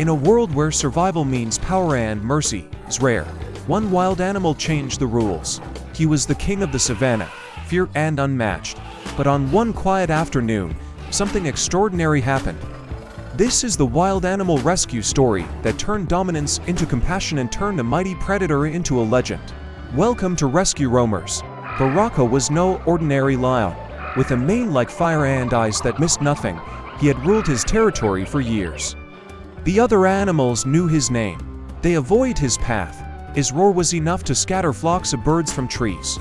In a world where survival means power and mercy is rare, one wild animal changed the rules. He was the king of the savannah, fierce and unmatched. But on one quiet afternoon, something extraordinary happened. This is the wild animal rescue story that turned dominance into compassion and turned a mighty predator into a legend. Welcome to Rescue Roamers. Baraka was no ordinary lion. With a mane like fire and eyes that missed nothing, he had ruled his territory for years. The other animals knew his name. They avoided his path. His roar was enough to scatter flocks of birds from trees.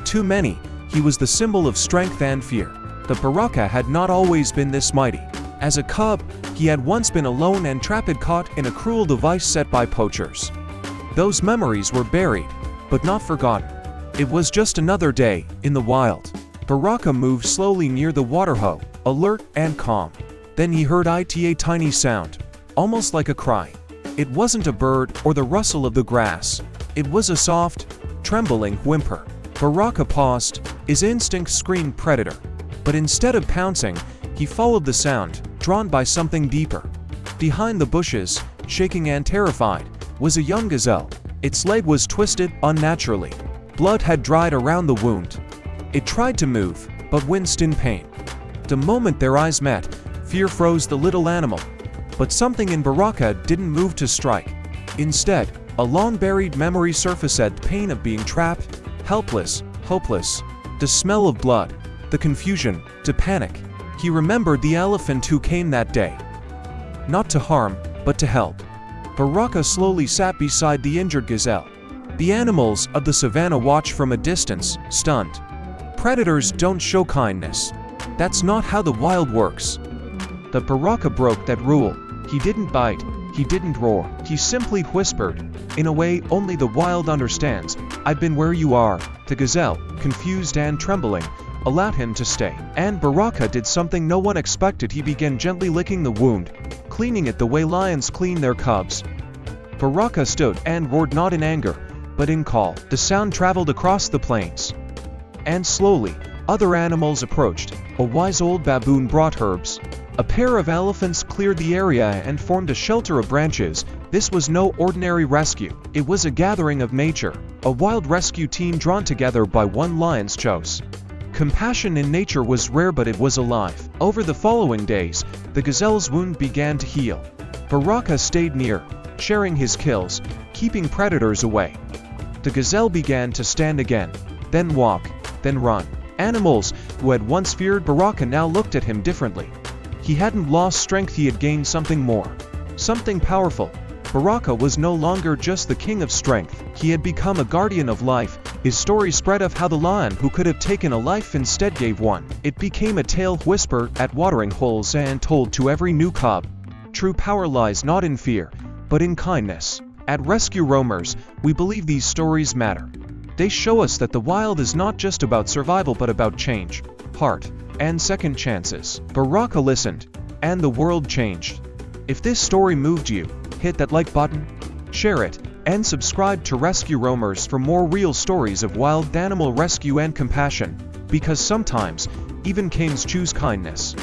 To many, he was the symbol of strength and fear. The Baraka had not always been this mighty. As a cub, he had once been alone and trapped caught in a cruel device set by poachers. Those memories were buried, but not forgotten. It was just another day in the wild. Baraka moved slowly near the waterhole, alert and calm. Then he heard a tiny sound, almost like a cry. It wasn't a bird or the rustle of the grass. It was a soft, trembling whimper. Baraka paused. His instinct screamed predator. But instead of pouncing, he followed the sound, drawn by something deeper. Behind the bushes, shaking and terrified, was a young gazelle. Its leg was twisted unnaturally. Blood had dried around the wound. It tried to move, but winced in pain. The moment their eyes met, fear froze the little animal. But something in Baraka didn't move to strike. Instead, a long-buried memory surfaced at the pain of being trapped, helpless, hopeless. The smell of blood, the confusion, the panic. He remembered the elephant who came that day. Not to harm, but to help. Baraka slowly sat beside the injured gazelle. The animals of the savannah watched from a distance, stunned. Predators don't show kindness. That's not how the wild works. The Baraka broke that rule. He didn't bite. He didn't roar. He simply whispered, in a way only the wild understands, "I've been where you are." The gazelle, confused and trembling, allowed him to stay. And Baraka did something no one expected. He began gently licking the wound, cleaning it the way lions clean their cubs. Baraka stood and roared, not in anger, but in call. The sound traveled across the plains. And slowly, other animals approached. A wise old baboon brought herbs. A pair of elephants cleared the area and formed a shelter of branches. This was no ordinary rescue. It was a gathering of nature, a wild rescue team drawn together by one lion's choice. Compassion in nature was rare, but it was alive. Over the following days, the gazelle's wound began to heal. Baraka stayed near, sharing his kills, keeping predators away. The gazelle began to stand again, then walk, then run. Animals who had once feared Baraka now looked at him differently. He hadn't lost strength, he had gained something more, something powerful. Baraka was no longer just the king of strength. He had become a guardian of life. His story spread of how the lion who could have taken a life instead gave one. It became a tale whispered at watering holes and told to every new cub. True power lies not in fear, but in kindness. At Rescue Roamers, we believe these stories matter. They show us that the wild is not just about survival but about change, heart, and second chances. Baraka listened, and the world changed. If this story moved you, hit that like button, share it, and subscribe to Rescue Roamers for more real stories of wild animal rescue and compassion, because sometimes, even kings choose kindness.